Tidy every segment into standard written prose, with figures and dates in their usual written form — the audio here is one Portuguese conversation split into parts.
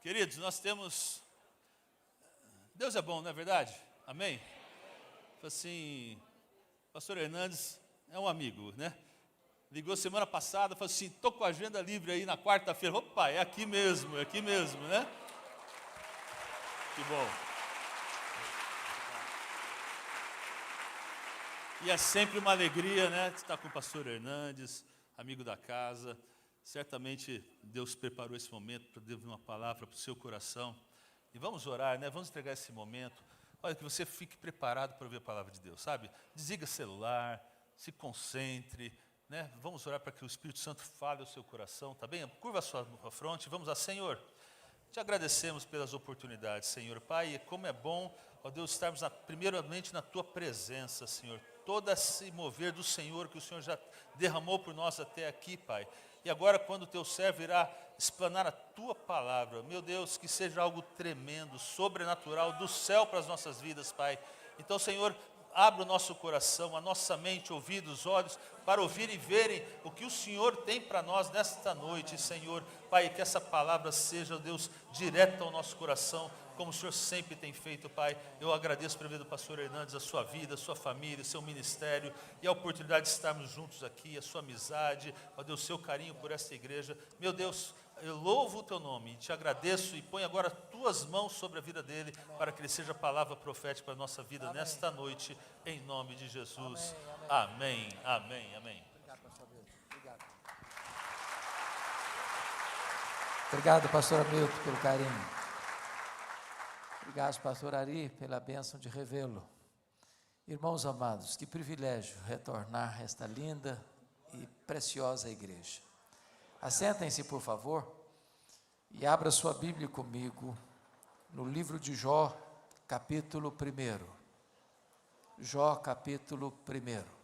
Queridos, nós temos... Deus é bom, não é verdade? Amém? Assim, pastor Hernandes é um amigo, né? Ligou semana passada, falou assim, estou com a agenda livre aí na quarta-feira. Opa, é aqui mesmo, né? Que bom. E é sempre uma alegria, né? Estar com o pastor Hernandes, amigo da casa. Certamente Deus preparou esse momento para dar uma palavra para o seu coração. E vamos orar, né? Vamos entregar esse momento. Olha, que você fique preparado para ouvir a palavra de Deus, sabe? Desliga o celular, se concentre, né? Vamos orar para que o Espírito Santo fale ao seu coração, tá bem? Curva a sua fronte, vamos lá, Senhor. Te agradecemos pelas oportunidades, Senhor. Pai, como é bom, ó Deus, estarmos primeiramente na Tua presença, Senhor. Todo esse mover do Senhor que o Senhor já derramou por nós até aqui, Pai. E agora, quando o Teu servo irá explanar a Tua palavra, meu Deus, que seja algo tremendo, sobrenatural, do céu para as nossas vidas, Pai. Então, Senhor, abra o nosso coração, a nossa mente, ouvidos, olhos, para ouvir e verem o que o Senhor tem para nós nesta noite, Senhor. Pai, que essa palavra seja, Deus, direta ao nosso coração, como o Senhor sempre tem feito, Pai. Eu agradeço pela vida do pastor Hernandes, a sua vida, a sua família, o seu ministério, e a oportunidade de estarmos juntos aqui, a sua amizade, ó Deus, o seu carinho por esta igreja. Meu Deus, eu louvo o Teu nome, e te agradeço, e põe agora Tuas mãos sobre a vida dele, para que ele seja palavra profética para a nossa vida nesta noite, em nome de Jesus. Amém, amém, amém. Obrigado, pastor Milton. Obrigado. Obrigado, pastor Milton, pelo carinho. Obrigado, pastor Ari, pela bênção de revê-lo. Irmãos amados, que privilégio retornar a esta linda e preciosa igreja. Assentem-se, por favor, e abra sua Bíblia comigo no livro de Jó, capítulo 1. Jó, capítulo 1.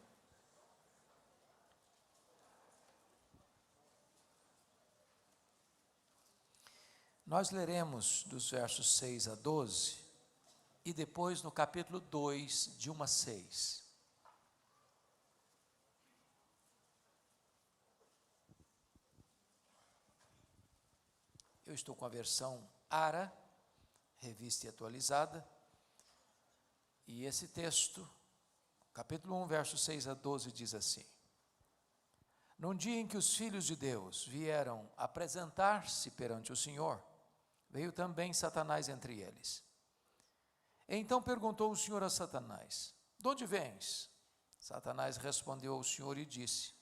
Nós leremos dos versos 6 a 12 e depois no capítulo 2, de 1 a 6. Eu estou com a versão ARA, revista e atualizada, e esse texto, capítulo 1, versos 6 a 12, diz assim: Num dia em que os filhos de Deus vieram apresentar-se perante o Senhor, veio também Satanás entre eles. Então perguntou o Senhor a Satanás: De onde vens? Satanás respondeu ao Senhor e disse: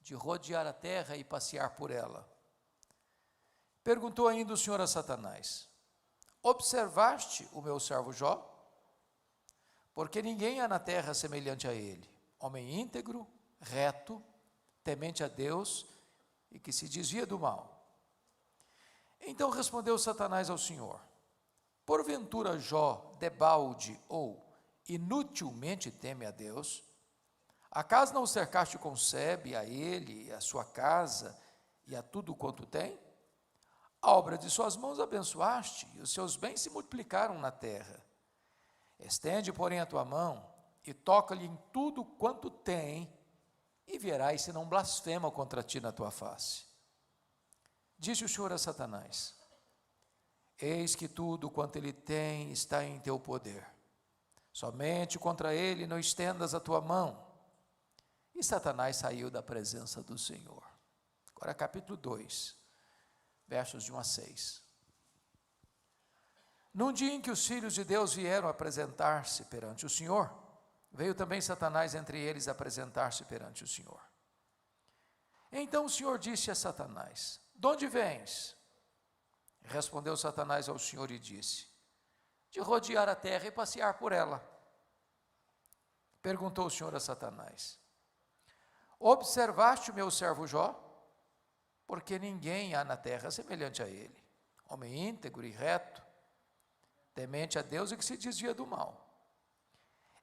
De rodear a terra e passear por ela. Perguntou ainda o Senhor a Satanás: Observaste o meu servo Jó? Porque ninguém há na terra semelhante a ele, homem íntegro, reto, temente a Deus e que se desvia do mal. Então respondeu Satanás ao Senhor: Porventura Jó, debalde ou inutilmente teme a Deus? Acaso não o cercaste com sebe a ele, a sua casa e a tudo quanto tem? A obra de suas mãos abençoaste, e os seus bens se multiplicaram na terra. Estende, porém, a tua mão, e toca-lhe em tudo quanto tem, e verás se não blasfema contra ti na tua face. Disse o Senhor a Satanás: Eis que tudo quanto ele tem está em teu poder. Somente contra ele não estendas a tua mão. E Satanás saiu da presença do Senhor. Agora capítulo 2, versos de 1 a 6. Num dia em que os filhos de Deus vieram apresentar-se perante o Senhor, veio também Satanás entre eles apresentar-se perante o Senhor. Então o Senhor disse a Satanás: De onde vens? Respondeu Satanás ao Senhor e disse: De rodear a terra e passear por ela. Perguntou o Senhor a Satanás: Observaste o meu servo Jó? Porque ninguém há na terra semelhante a ele, homem íntegro e reto, temente a Deus e que se desvia do mal.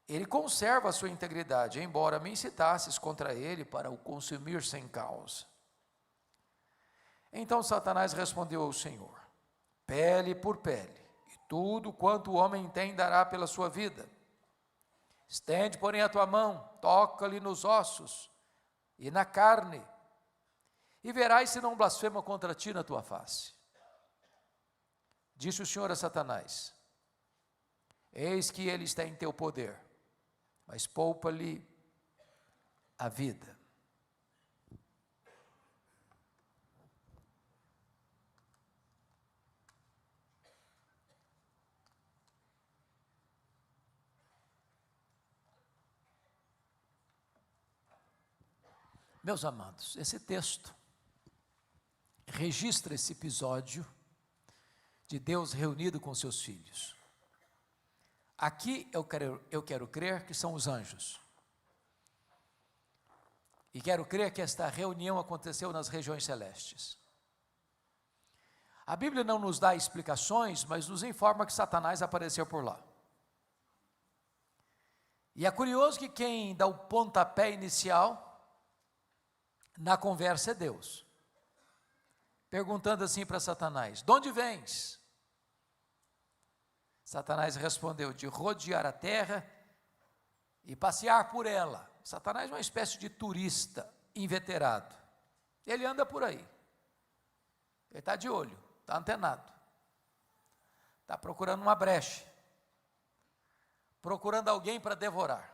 Ele conserva a sua integridade, embora me incitasses contra ele para o consumir sem causa. Então Satanás respondeu ao Senhor: Pele por pele, e tudo quanto o homem tem dará pela sua vida. Estende, porém, a tua mão, toca-lhe nos ossos e na carne, e verás se não blasfema contra ti na tua face. Disse o Senhor a Satanás: eis que ele está em teu poder, mas poupa-lhe a vida. Meus amados, esse texto registra esse episódio de Deus reunido com seus filhos. Aqui eu quero crer que são os anjos. E quero crer que esta reunião aconteceu nas regiões celestes. A Bíblia não nos dá explicações, mas nos informa que Satanás apareceu por lá. E é curioso que quem dá o pontapé inicial na conversa é Deus, perguntando assim para Satanás: de onde vens? Satanás respondeu: de rodear a terra e passear por ela. Satanás é uma espécie de turista inveterado, ele anda por aí, ele está de olho, está antenado, está procurando uma brecha, procurando alguém para devorar.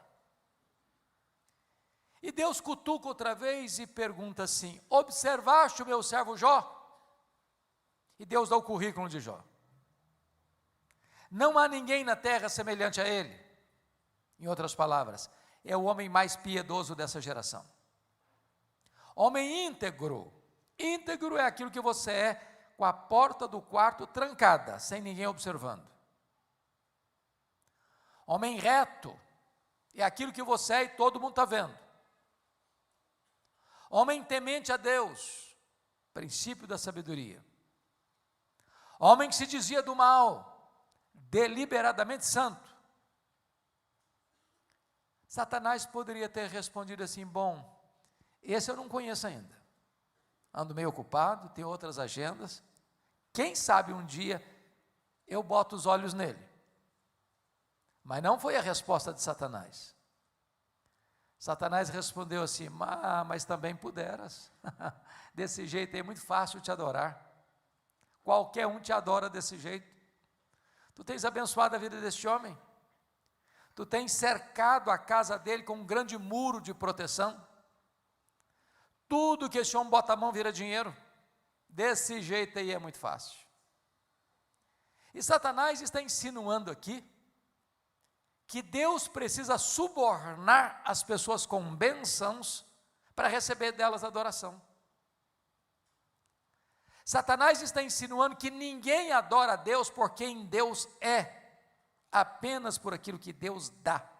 E Deus cutuca outra vez e pergunta assim: observaste o meu servo Jó? E Deus dá o currículo de Jó. Não há ninguém na terra semelhante a ele. Em outras palavras, é o homem mais piedoso dessa geração. Homem íntegro. Íntegro é aquilo que você é com a porta do quarto trancada, sem ninguém observando. Homem reto é aquilo que você é e todo mundo está vendo. Homem temente a Deus, princípio da sabedoria. Homem que se dizia do mal, deliberadamente santo. Satanás poderia ter respondido assim: bom, esse eu não conheço ainda, ando meio ocupado, tenho outras agendas, quem sabe um dia eu boto os olhos nele. Mas não foi a resposta de Satanás. Satanás respondeu assim: mas também puderas, desse jeito é muito fácil te adorar, qualquer um te adora desse jeito, tu tens abençoado a vida deste homem, tu tens cercado a casa dele com um grande muro de proteção, tudo que esse homem bota a mão vira dinheiro, desse jeito aí é muito fácil. E Satanás está insinuando aqui que Deus precisa subornar as pessoas com bênçãos para receber delas adoração. Satanás está insinuando que ninguém adora a Deus por quem Deus é, apenas por aquilo que Deus dá.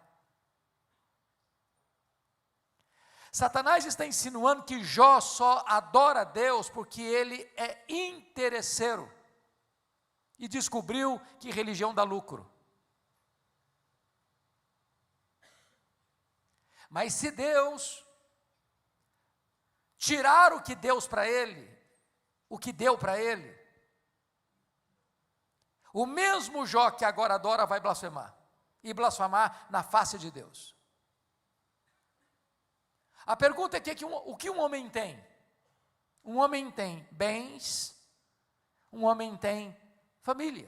Satanás está insinuando que Jó só adora a Deus porque ele é interesseiro e descobriu que religião dá lucro. Mas se Deus tirar o que Deus para ele, o que deu para ele, o mesmo Jó que agora adora vai blasfemar, e blasfemar na face de Deus. A pergunta é o que um homem tem? Um homem tem bens, um homem tem família.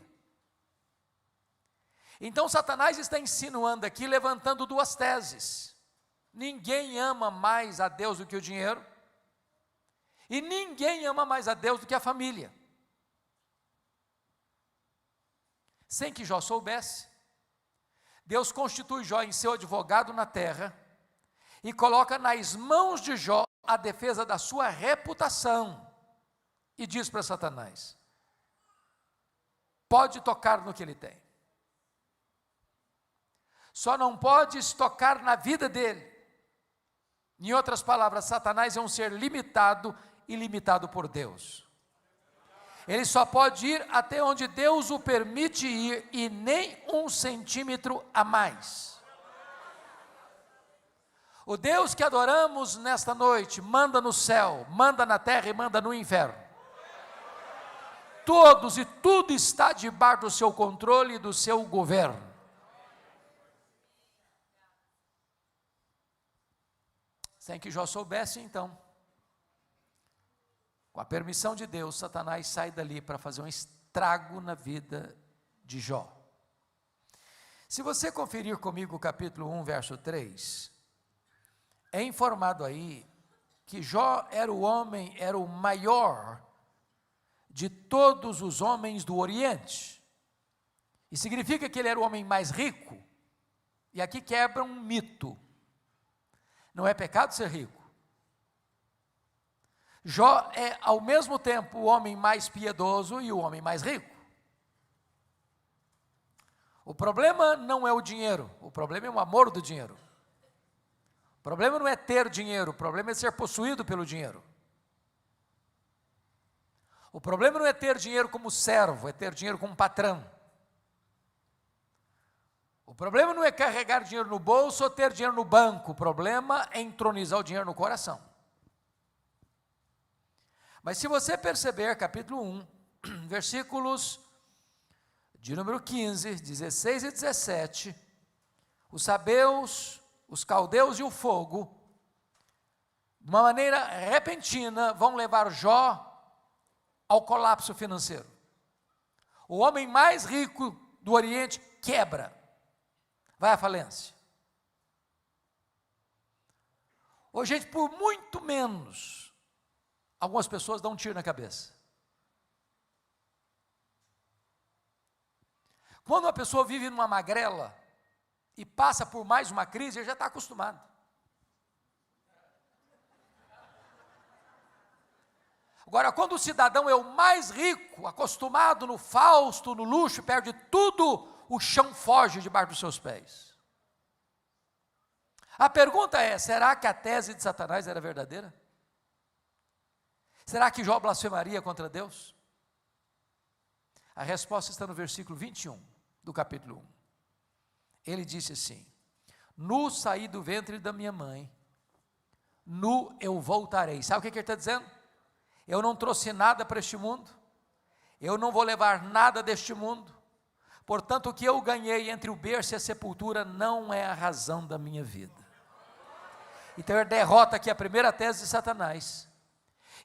Então Satanás está insinuando aqui, levantando duas teses. Ninguém ama mais a Deus do que o dinheiro, e ninguém ama mais a Deus do que a família. Sem que Jó soubesse, Deus constitui Jó em seu advogado na terra, e coloca nas mãos de Jó a defesa da sua reputação, e diz para Satanás: pode tocar no que ele tem, só não podes tocar na vida dele. Em outras palavras, Satanás é um ser limitado e limitado por Deus. Ele só pode ir até onde Deus o permite ir, e nem 1 centímetro a mais. O Deus que adoramos nesta noite manda no céu, manda na terra e manda no inferno. Todos e tudo está debaixo do seu controle e do seu governo. Sem que Jó soubesse, então, com a permissão de Deus, Satanás sai dali para fazer trago na vida de Jó. Se você conferir comigo o capítulo 1, verso 3, é informado aí que Jó era o maior de todos os homens do Oriente. E significa que ele era o homem mais rico. E aqui quebra um mito. Não é pecado ser rico. Jó é, ao mesmo tempo, o homem mais piedoso e o homem mais rico. O problema não é o dinheiro, o problema é o amor do dinheiro. O problema não é ter dinheiro, o problema é ser possuído pelo dinheiro. O problema não é ter dinheiro como servo, é ter dinheiro como patrão. O problema não é carregar dinheiro no bolso ou ter dinheiro no banco, o problema é entronizar o dinheiro no coração. Mas se você perceber, capítulo 1, versículos de número 15, 16 e 17, os sabeus, os caldeus e o fogo, de uma maneira repentina, vão levar Jó ao colapso financeiro. O homem mais rico do Oriente quebra, vai à falência. Hoje, gente, por muito menos, algumas pessoas dão um tiro na cabeça. Quando uma pessoa vive numa magrela e passa por mais uma crise, ele já está acostumado. Agora, quando o cidadão é o mais rico, acostumado no fausto, no luxo, perde tudo, o chão foge debaixo dos seus pés. A pergunta é, será que a tese de Satanás era verdadeira? Será que Jó blasfemaria contra Deus? A resposta está no versículo 21 do capítulo 1. Ele disse assim: nu saí do ventre da minha mãe, nu eu voltarei. Sabe o que ele está dizendo? Eu não trouxe nada para este mundo, eu não vou levar nada deste mundo, portanto o que eu ganhei entre o berço e a sepultura não é a razão da minha vida. Então ele derrota aqui a primeira tese de Satanás,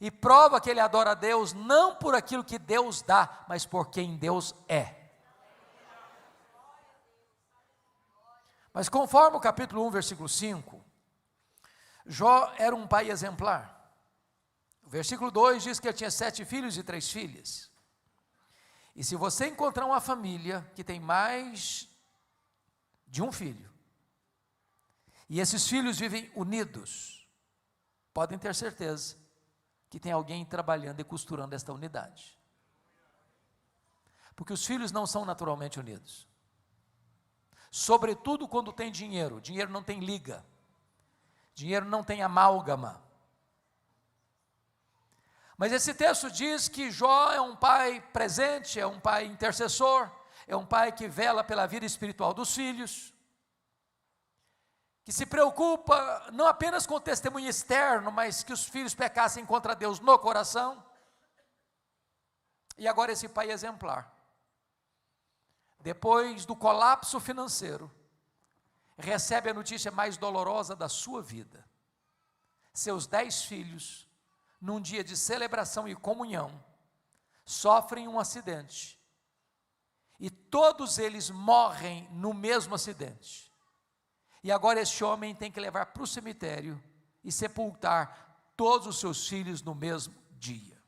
e prova que ele adora a Deus, não por aquilo que Deus dá, mas por quem Deus é. Mas conforme o capítulo 1, versículo 5, Jó era um pai exemplar. O versículo 2 diz que ele tinha 7 filhos e 3 filhas. E se você encontrar uma família que tem mais de um filho, e esses filhos vivem unidos, podem ter certeza que tem alguém trabalhando e costurando esta unidade. Porque os filhos não são naturalmente unidos. Sobretudo quando tem dinheiro. Dinheiro não tem liga. Dinheiro não tem amálgama. Mas esse texto diz que Jó é um pai presente, é um pai intercessor, é um pai que vela pela vida espiritual dos filhos, que se preocupa não apenas com o testemunho externo, mas que os filhos pecassem contra Deus no coração. E agora esse pai exemplar, depois do colapso financeiro, recebe a notícia mais dolorosa da sua vida. Seus 10 filhos, num dia de celebração e comunhão, sofrem um acidente, e todos eles morrem no mesmo acidente. E agora este homem tem que levar para o cemitério e sepultar todos os seus filhos no mesmo dia.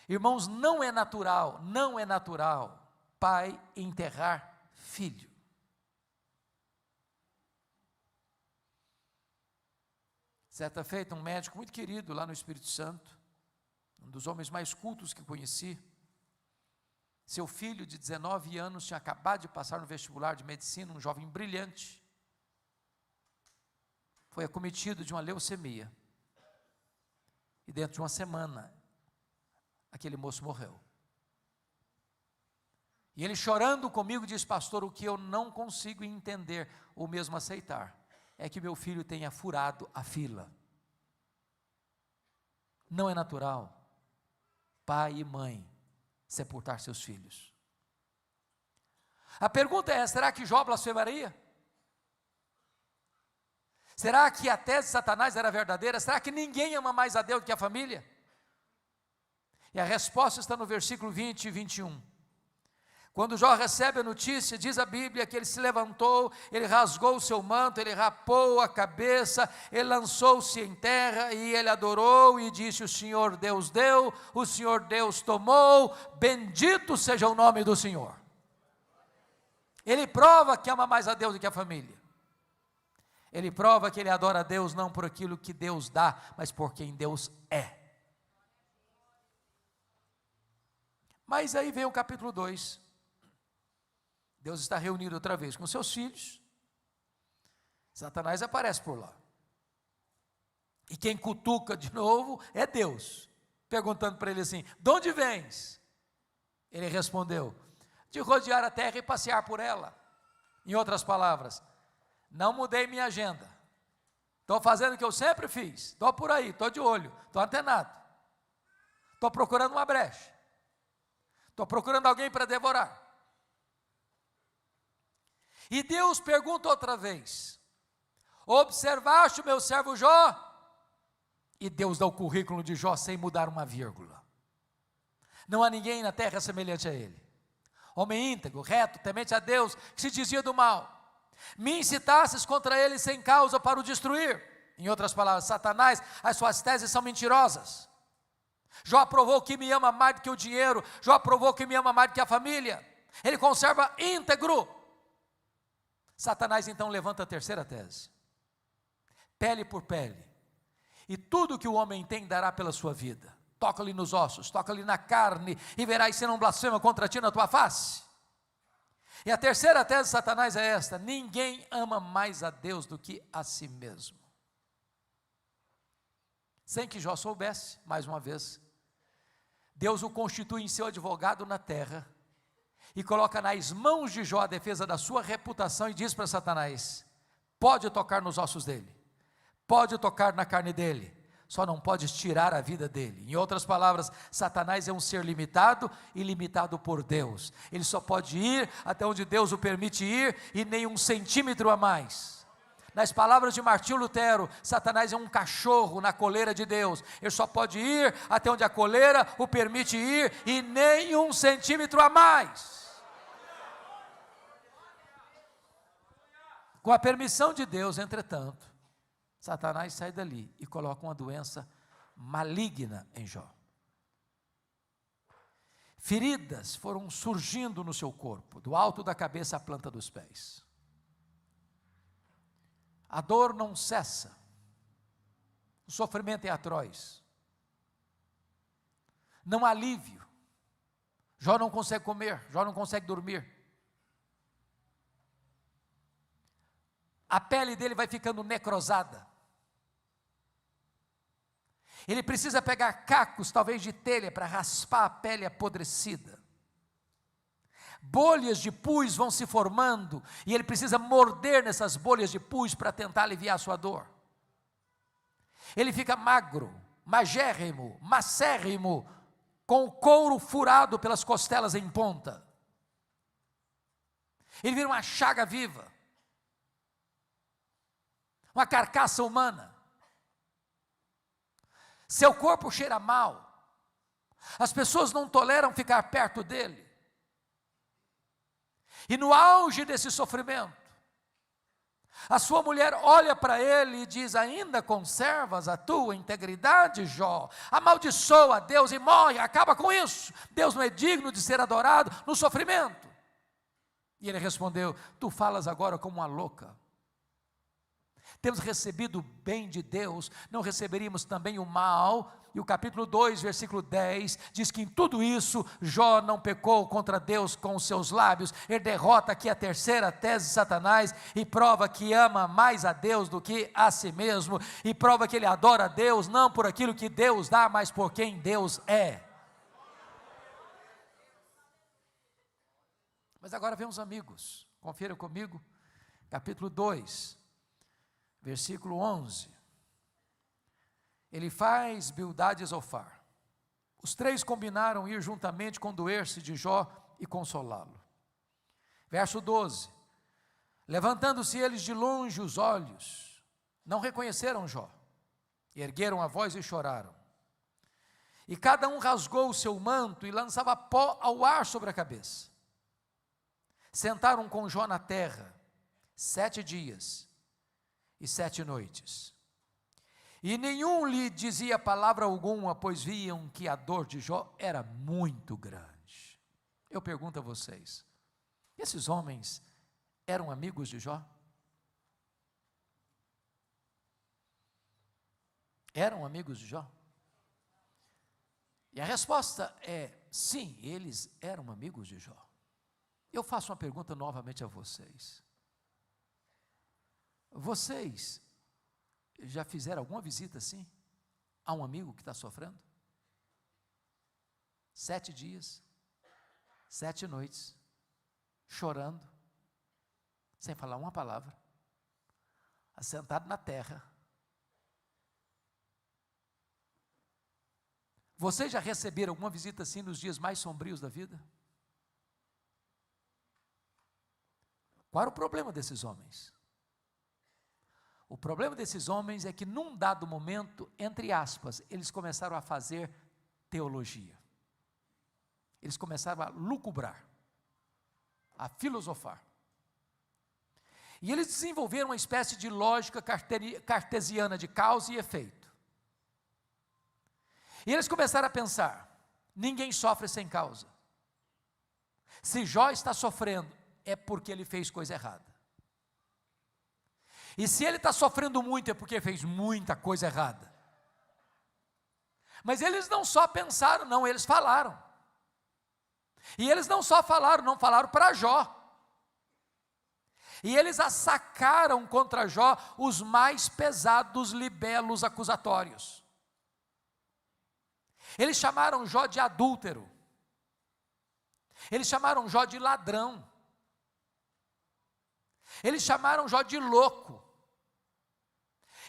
Irmãos, não é natural pai enterrar filho. Certa feita, um médico muito querido lá no Espírito Santo, um dos homens mais cultos que conheci, seu filho de 19 anos tinha acabado de passar no vestibular de medicina, um jovem brilhante, foi acometido de uma leucemia, e dentro de uma semana, aquele moço morreu. E ele chorando comigo disse: pastor, o que eu não consigo entender, ou mesmo aceitar, é que meu filho tenha furado a fila. Não é natural pai e mãe sepultar seus filhos. A pergunta é: será que Jó blasfemaria? Será que a tese de Satanás era verdadeira? Será que ninguém ama mais a Deus do que a família? E a resposta está no versículo 20 e 21. Quando Jó recebe a notícia, diz a Bíblia que ele se levantou, ele rasgou o seu manto, ele rapou a cabeça, ele lançou-se em terra e ele adorou e disse: o Senhor Deus deu, o Senhor Deus tomou, bendito seja o nome do Senhor. Ele prova que ama mais a Deus do que a família. Ele prova que ele adora a Deus não por aquilo que Deus dá, mas por quem Deus é. Mas aí vem o capítulo 2. Deus está reunido outra vez com seus filhos. Satanás aparece por lá. E quem cutuca de novo é Deus, perguntando para ele assim: de onde vens? Ele respondeu: de rodear a terra e passear por ela. Em outras palavras, não mudei minha agenda. Estou fazendo o que eu sempre fiz. Estou por aí, estou de olho, estou antenado. Estou procurando uma brecha. Estou procurando alguém para devorar. E Deus pergunta outra vez: observaste o meu servo Jó? E Deus dá o currículo de Jó sem mudar uma vírgula. Não há ninguém na terra semelhante a ele. Homem íntegro, reto, temente a Deus, que se dizia do mal. Me incitasses contra ele sem causa para o destruir. Em outras palavras, Satanás, as suas teses são mentirosas. Jó provou que me ama mais do que o dinheiro. Jó provou que me ama mais do que a família. Ele conserva íntegro. Satanás então levanta a terceira tese: pele por pele, e tudo que o homem tem dará pela sua vida. Toca-lhe nos ossos, toca-lhe na carne, e verás se não blasfema contra ti na tua face. E a terceira tese de Satanás é esta: ninguém ama mais a Deus do que a si mesmo. Sem que Jó soubesse, mais uma vez, Deus o constitui em seu advogado na terra, e coloca nas mãos de Jó a defesa da sua reputação, e diz para Satanás: pode tocar nos ossos dele, pode tocar na carne dele, só não podes tirar a vida dele. Em outras palavras, Satanás é um ser limitado e limitado por Deus. Ele só pode ir até onde Deus o permite ir, e nem um centímetro a mais. Nas palavras de Martinho Lutero, Satanás é um cachorro na coleira de Deus. Ele só pode ir até onde a coleira o permite ir, e nem um centímetro a mais. Com a permissão de Deus, entretanto, Satanás sai dali e coloca uma doença maligna em Jó. Feridas foram surgindo no seu corpo, do alto da cabeça à planta dos pés. A dor não cessa, o sofrimento é atroz, não há alívio. Jó não consegue comer, Jó não consegue dormir. A pele dele vai ficando necrosada. Ele precisa pegar cacos, talvez de telha, para raspar a pele apodrecida. Bolhas de pus vão se formando, e ele precisa morder nessas bolhas de pus para tentar aliviar a sua dor. Ele fica magro, magérrimo, macérrimo, com o couro furado pelas costelas em ponta. Ele vira uma chaga viva, uma carcaça humana. Seu corpo cheira mal, as pessoas não toleram ficar perto dele. E no auge desse sofrimento, a sua mulher olha para ele e diz: ainda conservas a tua integridade, Jó? Amaldiçoa a Deus e morre, acaba com isso. Deus não é digno de ser adorado no sofrimento. E ele respondeu: tu falas agora como uma louca. Temos recebido o bem de Deus, não receberíamos também o mal? E o capítulo 2, versículo 10, diz que em tudo isso, Jó não pecou contra Deus com os seus lábios. Ele derrota aqui a terceira tese de Satanás, e prova que ama mais a Deus do que a si mesmo, e prova que ele adora a Deus, não por aquilo que Deus dá, mas por quem Deus é. Mas agora vem os amigos, confira comigo, capítulo 2, versículo 11, Elifaz, Bildade e Zofar. Os três combinaram ir juntamente condoer-se de Jó e consolá-lo. Verso 12, levantando-se eles de longe os olhos, não reconheceram Jó, ergueram a voz e choraram. E cada um rasgou o seu manto e lançava pó ao ar sobre a cabeça. Sentaram com Jó na terra 7 dias e 7 noites. E nenhum lhe dizia palavra alguma, pois viam que a dor de Jó era muito grande. Eu pergunto a vocês, esses homens eram amigos de Jó? Eram amigos de Jó? E a resposta é sim, eles eram amigos de Jó. Eu faço uma pergunta novamente a vocês. Vocês já fizeram alguma visita assim a um amigo que está sofrendo? 7 dias, 7 noites, chorando, sem falar uma palavra, assentado na terra. Vocês já receberam alguma visita assim nos dias mais sombrios da vida? Qual era o problema desses homens? O problema desses homens é que num dado momento, entre aspas, eles começaram a fazer teologia. Eles começaram a lucubrar, a filosofar. E eles desenvolveram uma espécie de lógica cartesiana de causa e efeito. E eles começaram a pensar, ninguém sofre sem causa. Se Jó está sofrendo, é porque ele fez coisa errada. E se ele está sofrendo muito, é porque fez muita coisa errada. Mas eles não só pensaram, não, eles falaram. E eles não só falaram, não falaram para Jó. E eles assacaram contra Jó os mais pesados libelos acusatórios. Eles chamaram Jó de adúltero. Eles chamaram Jó de ladrão. Eles chamaram Jó de louco.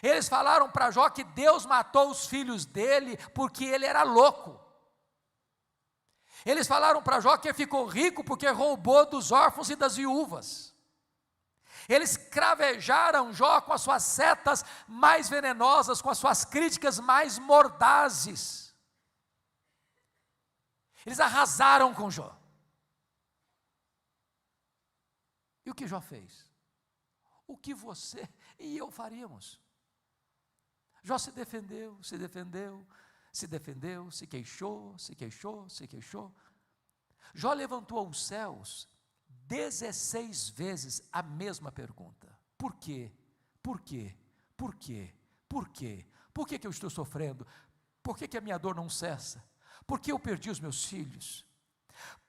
Eles falaram para Jó que Deus matou os filhos dele porque ele era louco. Eles falaram para Jó que ele ficou rico porque roubou dos órfãos e das viúvas. Eles cravejaram Jó com as suas setas mais venenosas, com as suas críticas mais mordazes. Eles arrasaram com Jó. E o que Jó fez? O que você e eu faríamos? Jó se defendeu, se defendeu, se defendeu, se queixou, se queixou, se queixou. Jó levantou aos céus 16 vezes a mesma pergunta. Por quê? Por quê? Por quê? Por quê? Por que eu estou sofrendo? Por que a minha dor não cessa? Por que eu perdi os meus filhos?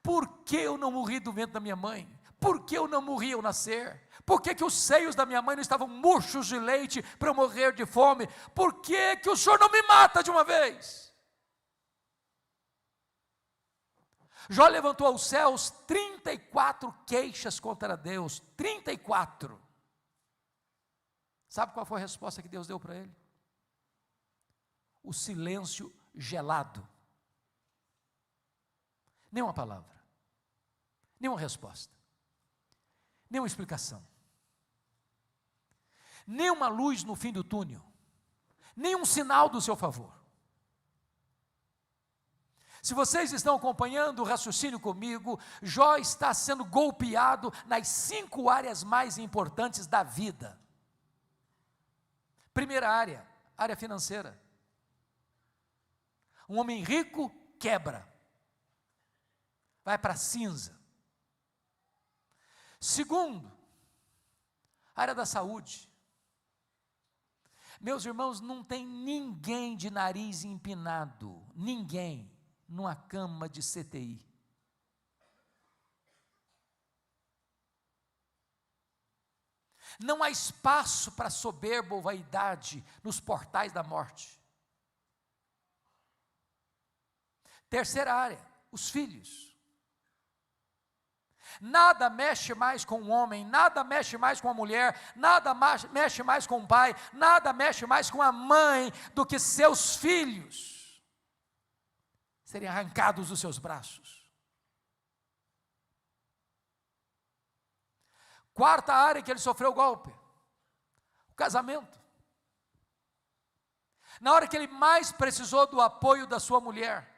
Por que eu não morri do ventre da minha mãe? Por que eu não morri ao nascer? Por que os seios da minha mãe não estavam murchos de leite para eu morrer de fome? Por que o Senhor não me mata de uma vez? Jó levantou aos céus 34 queixas contra Deus, 34. Sabe qual foi a resposta que Deus deu para ele? O silêncio gelado. Nenhuma palavra, nenhuma resposta, nenhuma explicação, nenhuma luz no fim do túnel, nenhum sinal do seu favor. Se vocês estão acompanhando o raciocínio comigo, Jó está sendo golpeado nas 5 áreas mais importantes da vida. Primeira área, área financeira. Um homem rico quebra, vai para a cinza. Segundo, área da saúde. Meus irmãos, não tem ninguém de nariz empinado, ninguém, numa cama de CTI. Não há espaço para soberba ou vaidade nos portais da morte. Terceira área, os filhos. Nada mexe mais com o homem, nada mexe mais com a mulher, nada mexe mais com o pai, nada mexe mais com a mãe do que seus filhos serem arrancados dos seus braços. Quarta área que ele sofreu golpe, o casamento. na hora que ele mais precisou do apoio da sua mulher.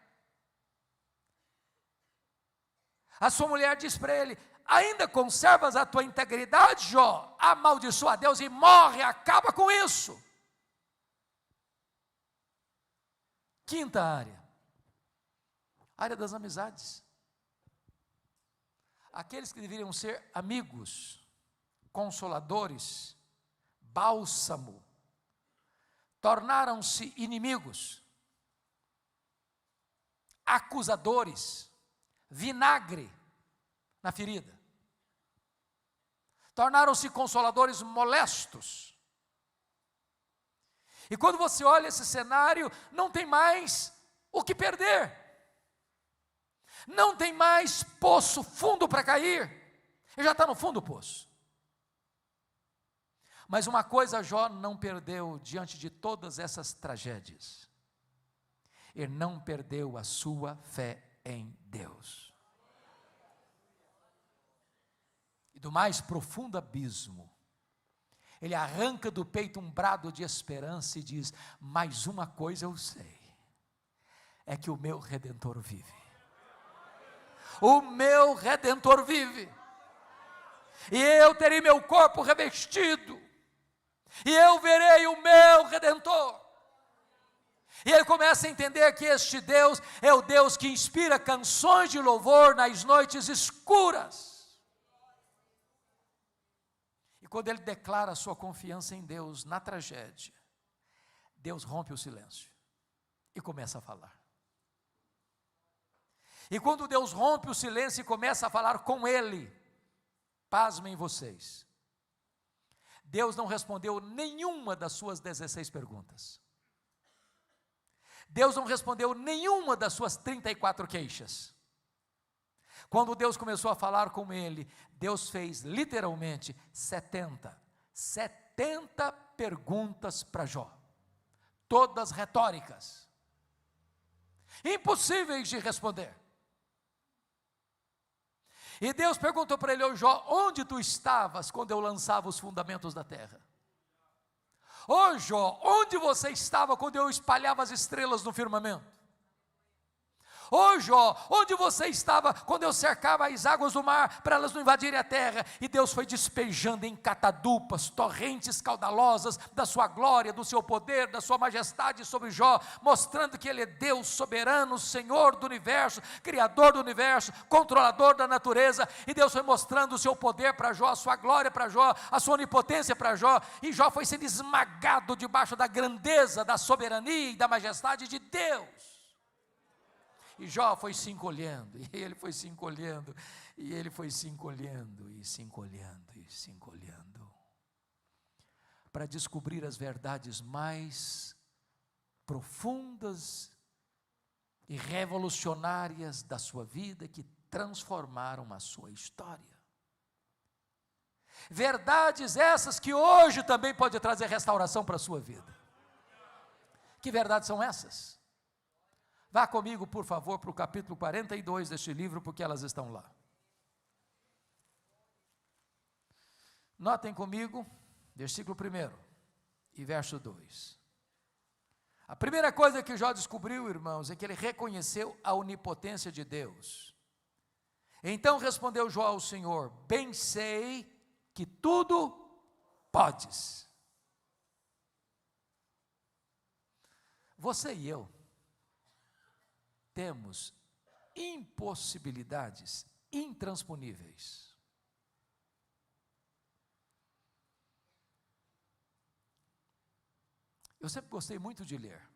A sua mulher diz para ele: ainda conservas a tua integridade, Jó? Amaldiçoa a Deus e morre, acaba com isso. Quinta área, área das amizades. Aqueles que deveriam ser amigos, consoladores, bálsamo, tornaram-se inimigos, acusadores, vinagre na ferida. Tornaram-se consoladores molestos. E quando você olha esse cenário, não tem mais o que perder. Não tem mais poço fundo para cair. Ele já está no fundo do poço. Mas uma coisa Jó não perdeu diante de todas essas tragédias. Ele não perdeu a sua fé em Deus. E do mais profundo abismo, ele arranca do peito um brado de esperança e diz: mais uma coisa eu sei, é que o meu Redentor vive. O meu Redentor vive. E eu terei meu corpo revestido. E eu verei o meu Redentor. E ele começa a entender que este Deus é o Deus que inspira canções de louvor nas noites escuras. E quando ele declara a sua confiança em Deus na tragédia, Deus rompe o silêncio e começa a falar. E quando Deus rompe o silêncio e começa a falar com ele, pasmem vocês, Deus não respondeu nenhuma das suas 16 perguntas. Deus não respondeu nenhuma das suas 34 queixas. Quando Deus começou a falar com ele, Deus fez literalmente 70 perguntas para Jó, todas retóricas, impossíveis de responder. E Deus perguntou para ele: ô Jó, onde tu estavas quando eu lançava os fundamentos da terra? Ô Jó, onde você estava quando eu espalhava as estrelas no firmamento? Ô Jó, onde você estava quando eu cercava as águas do mar para elas não invadirem a terra? E Deus foi despejando em catadupas, torrentes caudalosas da sua glória, do seu poder, da sua majestade sobre Jó, mostrando que ele é Deus soberano, Senhor do universo, Criador do universo, controlador da natureza. E Deus foi mostrando o seu poder para Jó, a sua glória para Jó, a sua onipotência para Jó, e Jó foi sendo esmagado debaixo da grandeza, da soberania e da majestade de Deus. E Jó foi se encolhendo, e ele foi se encolhendo, e ele foi se encolhendo, e se encolhendo, e se encolhendo, para descobrir as verdades mais profundas e revolucionárias da sua vida, que transformaram a sua história. Verdades essas que hoje também pode trazer restauração para a sua vida. Que verdades são essas? Vá comigo, por favor, para o capítulo 42 deste livro, porque elas estão lá. Notem comigo, versículo 1 e verso 2. A primeira coisa que Jó descobriu, irmãos, é que ele reconheceu a onipotência de Deus. Então respondeu Jó ao Senhor: bem sei que tudo podes. Você e eu temos impossibilidades intransponíveis. Eu sempre gostei muito de ler.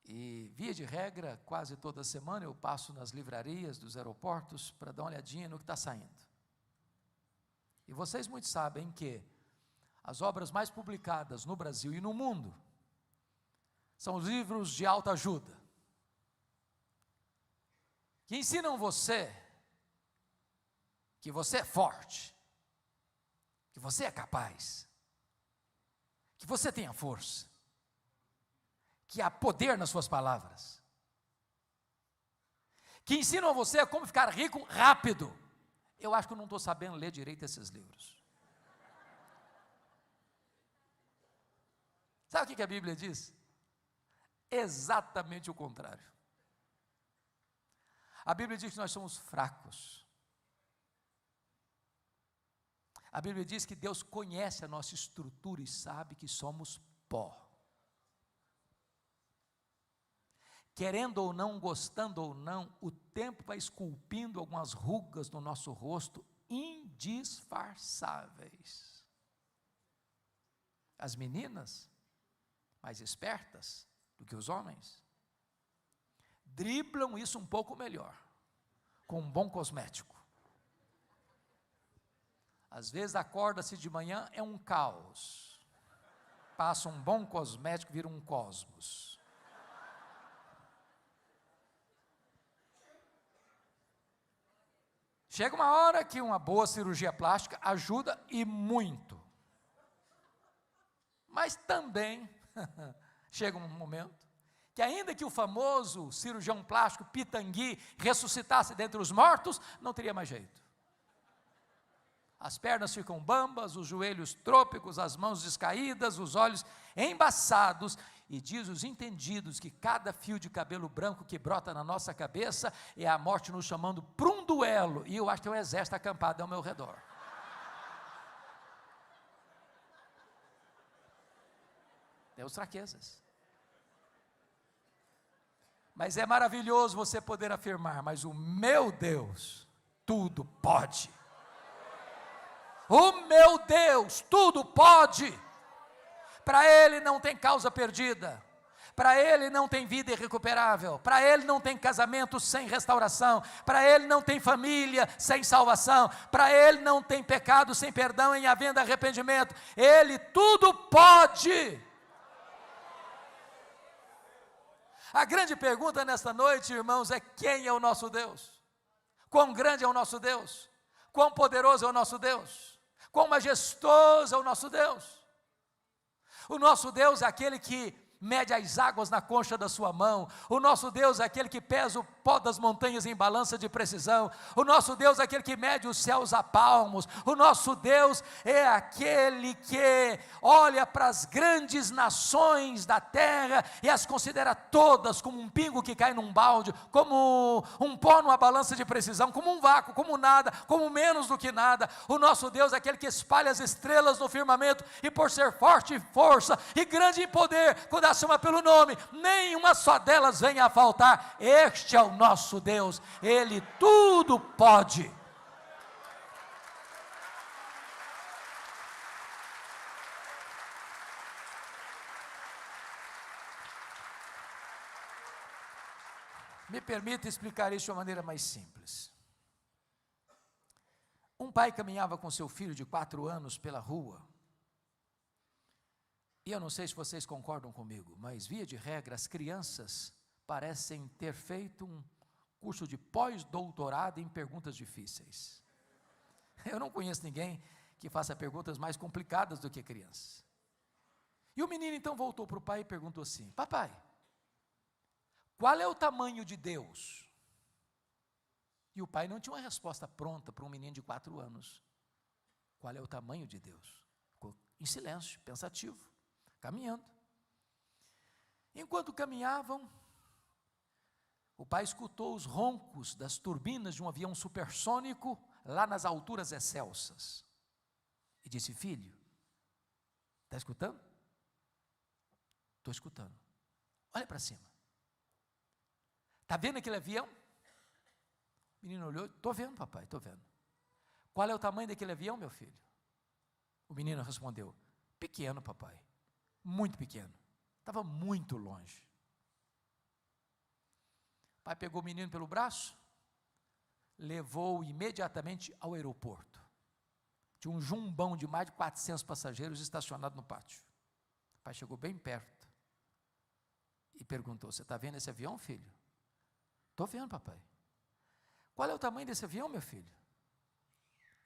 E, via de regra, quase toda semana eu passo nas livrarias dos aeroportos para dar uma olhadinha no que está saindo. E vocês muito sabem que as obras mais publicadas no Brasil e no mundo são os livros de autoajuda, que ensinam você que você é forte, que você é capaz, que você tem a força, que há poder nas suas palavras, que ensinam a você a como ficar rico rápido. Eu acho que eu não estou sabendo ler direito esses livros. Sabe o que a Bíblia diz? Exatamente o contrário. A Bíblia diz que nós somos fracos. A Bíblia diz que Deus conhece a nossa estrutura e sabe que somos pó. Querendo ou não, gostando ou não, o tempo vai esculpindo algumas rugas no nosso rosto indisfarçáveis. As meninas, mais espertas do que os homens, driblam isso um pouco melhor, com um bom cosmético. Às vezes acorda-se de manhã, é um caos. Passa um bom cosmético, vira um cosmos. Chega uma hora que uma boa cirurgia plástica ajuda e muito. Mas também chega um momento que ainda que o famoso cirurgião plástico Pitangui ressuscitasse dentre os mortos, não teria mais jeito. As pernas ficam bambas, os joelhos trôpicos, as mãos descaídas, os olhos embaçados, e diz os entendidos que cada fio de cabelo branco que brota na nossa cabeça é a morte nos chamando para um duelo, e eu acho que tem um exército acampado ao meu redor. Temos fraquezas. Mas é maravilhoso você poder afirmar, mas o meu Deus tudo pode. O meu Deus tudo pode. Para Ele não tem causa perdida, para Ele não tem vida irrecuperável, para Ele não tem casamento sem restauração, para Ele não tem família sem salvação, para Ele não tem pecado sem perdão em havendo arrependimento. Ele tudo pode. A grande pergunta nesta noite, irmãos, é: quem é o nosso Deus? Quão grande é o nosso Deus? Quão poderoso é o nosso Deus? Quão majestoso é o nosso Deus? O nosso Deus é aquele que mede as águas na concha da sua mão. O nosso Deus é aquele que pesa o pó das montanhas em balança de precisão. O nosso Deus é aquele que mede os céus a palmos. O nosso Deus é aquele que olha para as grandes nações da terra e as considera todas como um pingo que cai num balde, como um pó numa balança de precisão, como um vácuo, como nada, como menos do que nada. O nosso Deus é aquele que espalha as estrelas no firmamento, e por ser forte em força e grande em poder, quando a chama pelo nome, nenhuma só delas venha a faltar. Este é o nosso Deus, Ele tudo pode. Me permita explicar isso de uma maneira mais simples. Um pai caminhava com seu filho de 4 anos pela rua. E eu não sei se vocês concordam comigo, mas via de regra as crianças parecem ter feito um curso de pós-doutorado em perguntas difíceis. Eu não conheço ninguém que faça perguntas mais complicadas do que crianças. E o menino então voltou para o pai e perguntou assim: papai, qual é o tamanho de Deus? E o pai não tinha uma resposta pronta para um menino de 4 anos. Qual é o tamanho de Deus? Ficou em silêncio, pensativo, caminhando. Enquanto caminhavam, o pai escutou os roncos das turbinas de um avião supersônico lá nas alturas excelsas. E disse: filho, está escutando? Estou escutando. Olha para cima. Está vendo aquele avião? O menino olhou: estou vendo, papai, estou vendo. Qual é o tamanho daquele avião, meu filho? O menino respondeu: pequeno, papai, muito pequeno, estava muito longe. O pai pegou o menino pelo braço, levou-o imediatamente ao aeroporto. Tinha um jumbão de mais de 400 passageiros estacionado no pátio. O pai chegou bem perto e perguntou: você está vendo esse avião, filho? Estou vendo, papai. Qual é o tamanho desse avião, meu filho?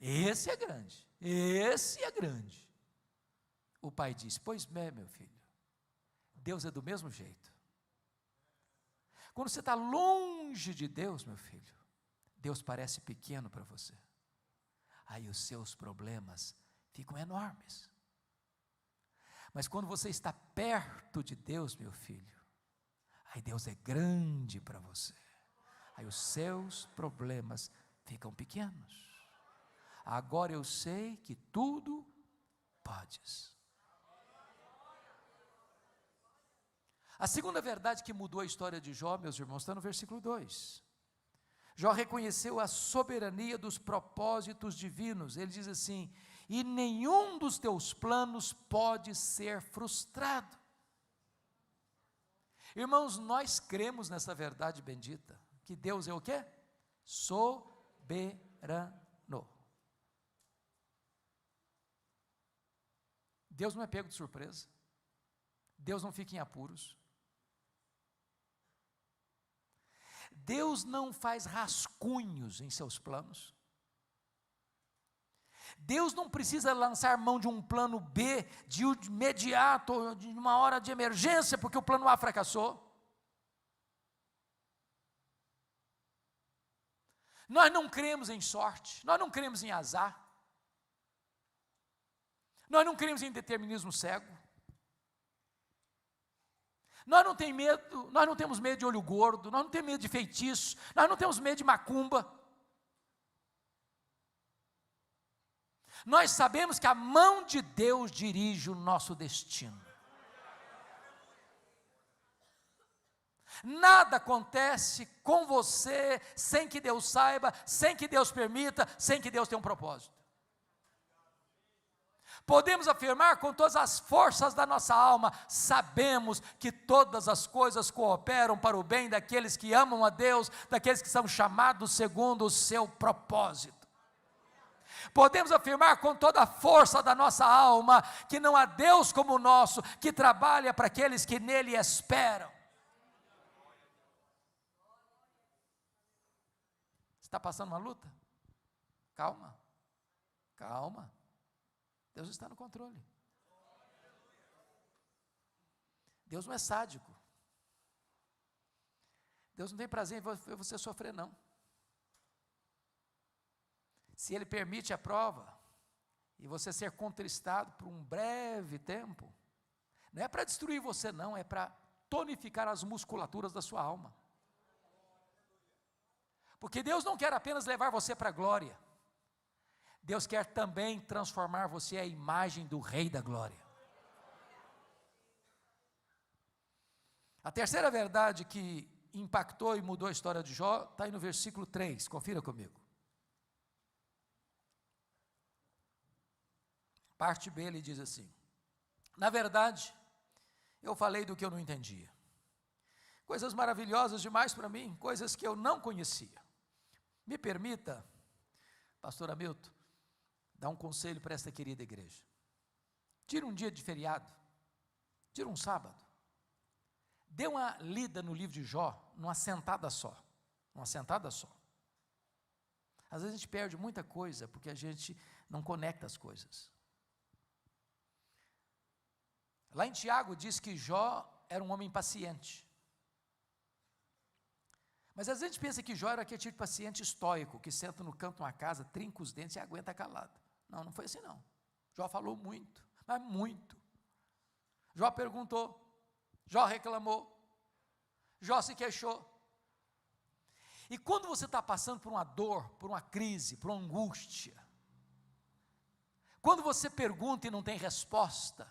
Esse é grande, esse é grande. O pai disse: pois bem, meu filho, Deus é do mesmo jeito. Quando você está longe de Deus, meu filho, Deus parece pequeno para você. Aí os seus problemas ficam enormes. Mas quando você está perto de Deus, meu filho, aí Deus é grande para você. Aí os seus problemas ficam pequenos. Agora eu sei que tudo podes. A segunda verdade que mudou a história de Jó, meus irmãos, está no versículo 2. Jó reconheceu a soberania dos propósitos divinos. Ele diz assim: e nenhum dos teus planos pode ser frustrado. Irmãos, nós cremos nessa verdade bendita, que Deus é o quê? Soberano. Deus não é pego de surpresa. Deus não fica em apuros. Deus não faz rascunhos em seus planos. Deus não precisa lançar mão de um plano B de imediato, de uma hora de emergência, porque o plano A fracassou. Nós não cremos em sorte, nós não cremos em azar, nós não cremos em determinismo cego. Nós não temos medo, nós não temos medo de olho gordo, nós não temos medo de feitiço, nós não temos medo de macumba. Nós sabemos que a mão de Deus dirige o nosso destino. Nada acontece com você sem que Deus saiba, sem que Deus permita, sem que Deus tenha um propósito. Podemos afirmar com todas as forças da nossa alma, sabemos que todas as coisas cooperam para o bem daqueles que amam a Deus, daqueles que são chamados segundo o seu propósito. Podemos afirmar com toda a força da nossa alma, que não há Deus como o nosso, que trabalha para aqueles que nele esperam. Está passando uma luta? Calma, calma. Deus está no controle. Deus não é sádico. Deus não tem prazer em ver você sofrer, não. Se Ele permite a prova, e você ser contristado por um breve tempo, não é para destruir você, não, é para tonificar as musculaturas da sua alma. Porque Deus não quer apenas levar você para a glória, Deus quer também transformar você à imagem do Rei da Glória. A terceira verdade que impactou e mudou a história de Jó, está aí no versículo 3, confira comigo. Parte B, ele diz assim: na verdade, eu falei do que eu não entendia. Coisas maravilhosas demais para mim, coisas que eu não conhecia. Me permita, pastor Hamilton, dar um conselho para esta querida igreja. Tira um dia de feriado, tira um sábado, dê uma lida no livro de Jó, numa sentada só, Às vezes a gente perde muita coisa, porque a gente não conecta as coisas. Lá em Tiago diz que Jó era um homem paciente. Mas às vezes a gente pensa que Jó era aquele tipo de paciente estoico, que senta no canto de uma casa, trinca os dentes e aguenta calado. Não, não foi assim não. Jó falou muito, mas muito. Jó perguntou, Jó reclamou, Jó se queixou. E quando você está passando por uma dor, por uma crise, por uma angústia, quando você pergunta e não tem resposta,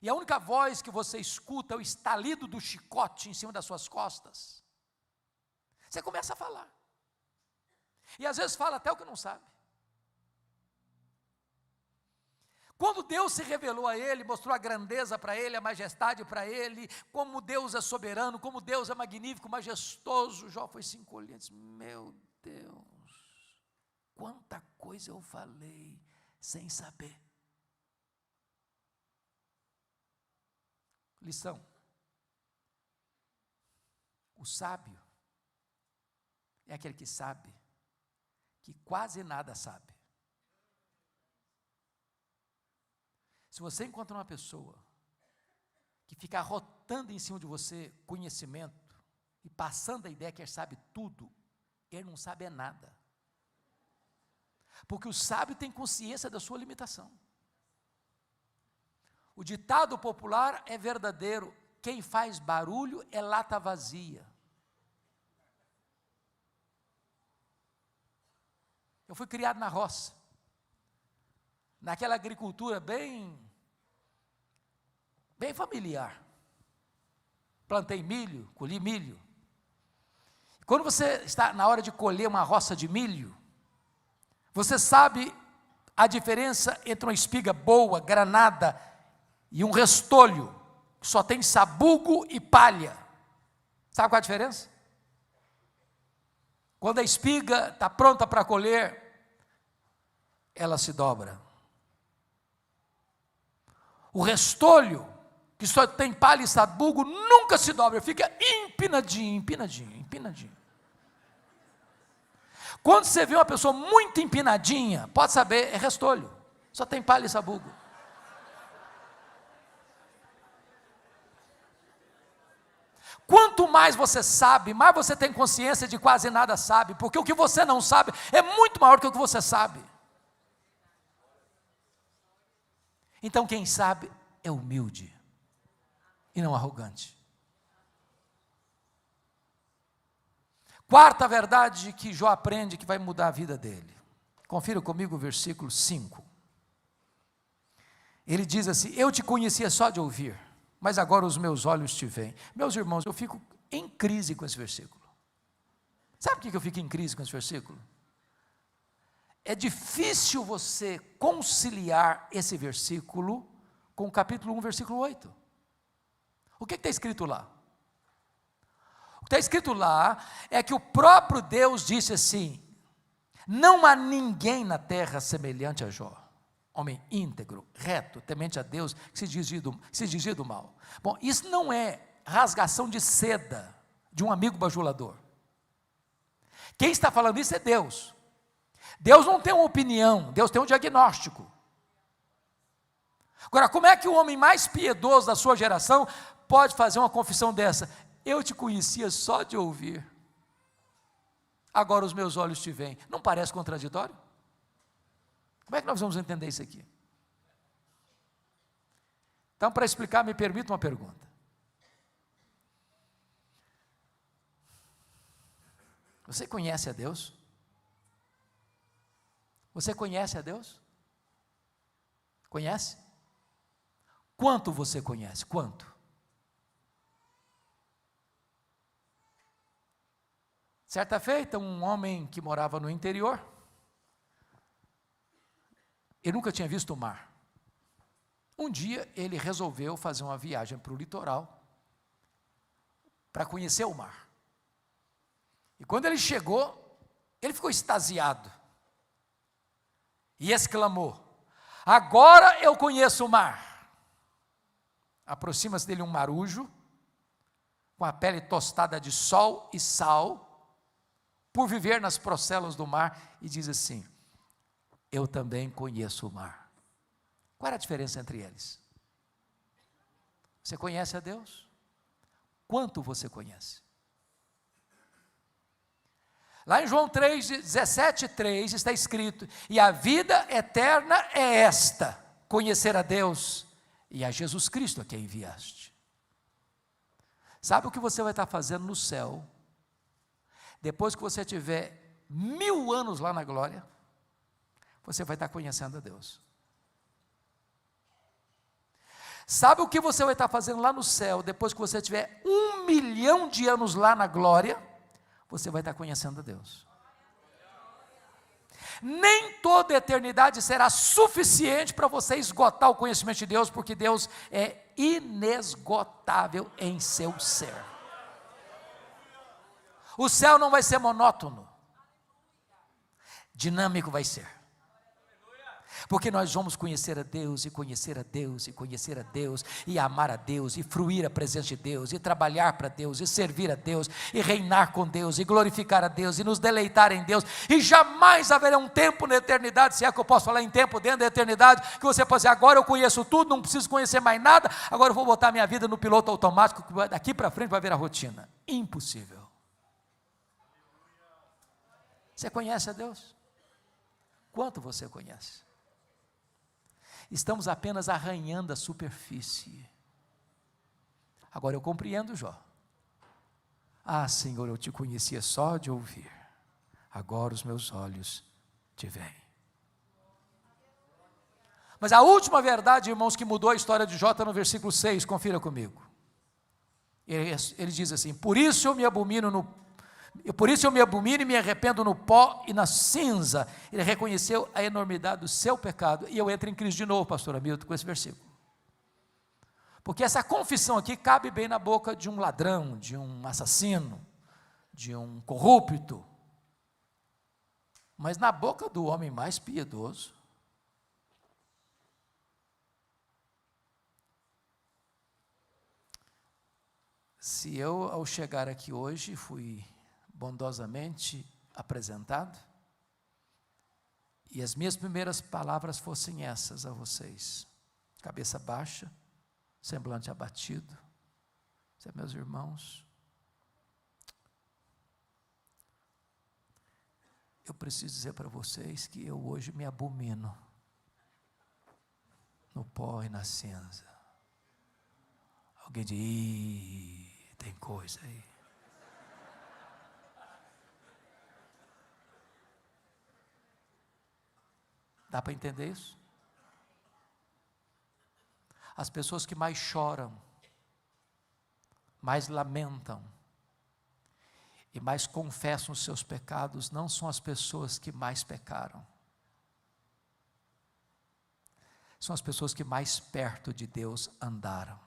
e a única voz que você escuta é o estalido do chicote em cima das suas costas, você começa a falar, e às vezes fala até o que não sabe. Quando Deus se revelou a ele, mostrou a grandeza para ele, a majestade para ele, como Deus é soberano, como Deus é magnífico, majestoso, Jó foi se encolhendo e disse: meu Deus, quanta coisa eu falei sem saber. Lição: o sábio é aquele que sabe que quase nada sabe. Se você encontra uma pessoa que fica arrotando em cima de você conhecimento e passando a ideia que ele sabe tudo, ele não sabe é nada. Porque o sábio tem consciência da sua limitação. O ditado popular é verdadeiro: quem faz barulho é lata vazia. Eu fui criado na roça, naquela agricultura bem familiar. Plantei milho, colhi milho. Quando você está na hora de colher uma roça de milho, você sabe a diferença entre uma espiga boa, granada, e um restolho, que só tem sabugo e palha. Sabe qual é a diferença? Quando a espiga está pronta para colher, ela se dobra. O restolho, que só tem palha e sabugo, nunca se dobra, fica empinadinho. Quando você vê uma pessoa muito empinadinha, pode saber, é restolho, só tem palha e sabugo. Quanto mais você sabe, mais você tem consciência de quase nada sabe, porque o que você não sabe é muito maior que o que você sabe. Então quem sabe é humilde e não arrogante. Quarta verdade que Jó aprende que vai mudar a vida dele. Confira comigo o versículo 5. Ele diz assim: eu te conhecia só de ouvir, mas agora os meus olhos te veem. Meus irmãos, eu fico em crise com esse versículo. Sabe por que eu fico em crise com esse versículo? É difícil você conciliar esse versículo com o capítulo 1, versículo 8. O que está escrito lá? O que está escrito lá é que o próprio Deus disse assim: não há ninguém na terra semelhante a Jó, homem íntegro, reto, temente a Deus, que se desvia do mal. Bom, isso não é rasgação de seda de um amigo bajulador. Quem está falando isso é Deus. Deus não tem uma opinião, Deus tem um diagnóstico. Agora, como é que o homem mais piedoso da sua geração pode fazer uma confissão dessa? Eu te conhecia só de ouvir, agora os meus olhos te veem. Não parece contraditório? Como é que nós vamos entender isso aqui? Então, para explicar, me permita uma pergunta. Você conhece a Deus? Você conhece a Deus? Conhece? Quanto você conhece? Quanto? Certa feita, um homem que morava no interior, ele nunca tinha visto o mar. Um dia ele resolveu fazer uma viagem para o litoral, para conhecer o mar. E quando ele chegou, ele ficou extasiado e exclamou: agora eu conheço o mar. Aproxima-se dele um marujo, com a pele tostada de sol e sal, por viver nas procelas do mar, e diz assim: eu também conheço o mar. Qual era a diferença entre eles? Você conhece a Deus? Quanto você conhece? Lá em João 17:3 está escrito: e a vida eterna é esta, conhecer a Deus e a Jesus Cristo a quem enviaste. Sabe o que você vai estar fazendo no céu, depois que você tiver 1000 anos lá na glória? Você vai estar conhecendo a Deus. Sabe o que você vai estar fazendo lá no céu, depois que você tiver 1 milhão de anos lá na glória? Você vai estar conhecendo a Deus. Nem toda a eternidade será suficiente para você esgotar o conhecimento de Deus, porque Deus é inesgotável em seu ser. O céu não vai ser monótono, dinâmico vai ser. Porque nós vamos conhecer a Deus, e conhecer a Deus, e conhecer a Deus, e amar a Deus, e fruir a presença de Deus, e trabalhar para Deus, e servir a Deus, e reinar com Deus, e glorificar a Deus, e nos deleitar em Deus. E jamais haverá um tempo na eternidade, se é que eu posso falar em tempo dentro da eternidade, que você pode dizer: agora eu conheço tudo, não preciso conhecer mais nada, agora eu vou botar minha vida no piloto automático, que daqui para frente vai vir a rotina. Impossível. Você conhece a Deus? Quanto você conhece? Estamos apenas arranhando a superfície. Agora eu compreendo Jó. Ah, Senhor, eu te conhecia só de ouvir. Agora os meus olhos te veem. Mas a última verdade, irmãos, que mudou a história de Jó está no versículo 6, confira comigo. Ele diz assim: por isso eu me abomino e me arrependo no pó e na cinza. Ele reconheceu a enormidade do seu pecado. E eu entro em crise de novo, pastor Hamilton, com esse versículo. Porque essa confissão aqui cabe bem na boca de um ladrão, de um assassino, de um corrupto. Mas na boca do homem mais piedoso, se eu, ao chegar aqui hoje, fui bondosamente apresentado, e as minhas primeiras palavras fossem essas a vocês: cabeça baixa, semblante abatido, meus irmãos, eu preciso dizer para vocês que eu hoje me abomino no pó e na cinza. Alguém diz: tem coisa aí. Dá para entender isso? As pessoas que mais choram, mais lamentam e mais confessam os seus pecados não são as pessoas que mais pecaram. São as pessoas que mais perto de Deus andaram.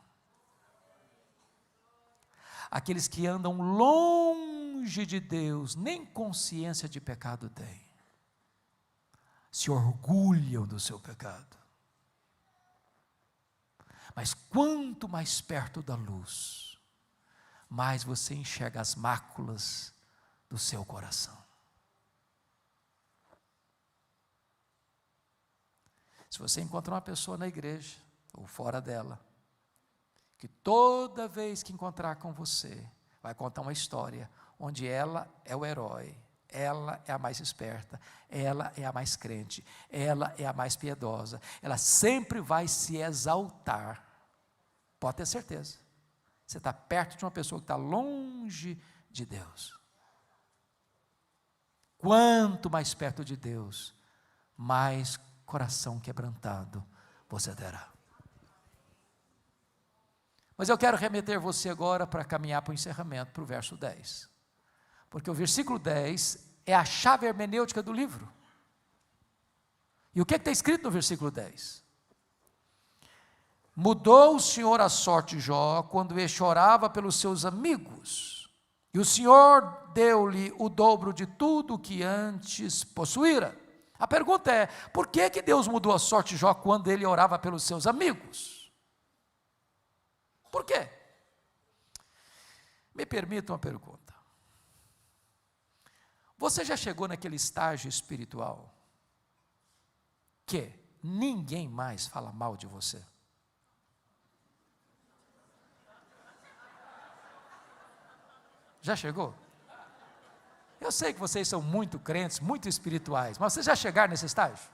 Aqueles que andam longe de Deus, nem consciência de pecado têm. Se orgulham do seu pecado. Mas quanto mais perto da luz, mais você enxerga as máculas do seu coração. Se você encontrar uma pessoa na igreja, ou fora dela, que toda vez que encontrar com você, vai contar uma história, onde ela é o herói, ela é a mais esperta, ela é a mais crente, ela é a mais piedosa, ela sempre vai se exaltar, pode ter certeza, você está perto de uma pessoa que está longe de Deus. Quanto mais perto de Deus, mais coração quebrantado você terá. Mas eu quero remeter você agora para caminhar para o encerramento, para o verso 10. Porque o versículo 10 é a chave hermenêutica do livro. E o que está escrito no versículo 10? Mudou o Senhor a sorte de Jó quando ele chorava pelos seus amigos, e o Senhor deu-lhe o dobro de tudo que antes possuíra. A pergunta é: por que Deus mudou a sorte de Jó quando ele orava pelos seus amigos? Por quê? Me permita uma pergunta. Você já chegou naquele estágio espiritual que ninguém mais fala mal de você? Já chegou? Eu sei que vocês são muito crentes, muito espirituais, mas vocês já chegaram nesse estágio?